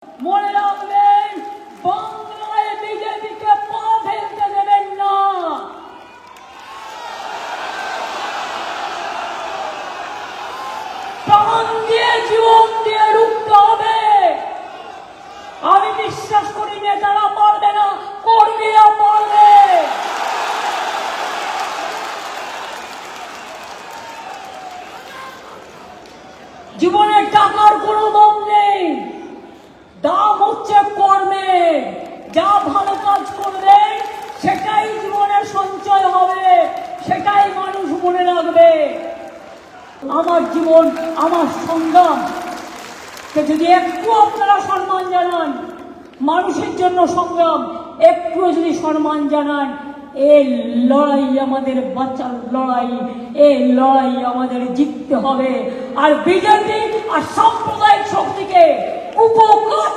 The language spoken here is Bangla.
মনে রাখবেন, বাংলায় বিজেপিকে পা ফেলতে দেবেন না। প্রাণ দিয়ে জীবন দিয়ে রুখতে হবে। আমি বিশ্বাস করি নেতারা পারবে না, কর্মীরা পারবে। জীবনের টাকার কোনো দাম নেই, দাম হচ্ছে কর্মে। যা ভালো কাজ করবে সেটাই জীবনের সঞ্চয় হবে, সেটাই মানুষ মনে রাখবে। আমার জীবন, আমার সংগ্রাম কে যদি একটু আপনারা সম্মান জানান, মানুষের জন্য সংগ্রাম একটু যদি সম্মান জানান, এই লড়াই আমাদের বাঁচার লড়াই, এই লড়াই আমাদের জিততে হবে। আর বিজেপি আর সাম্প্রদায়িক শক্তিকে উপকার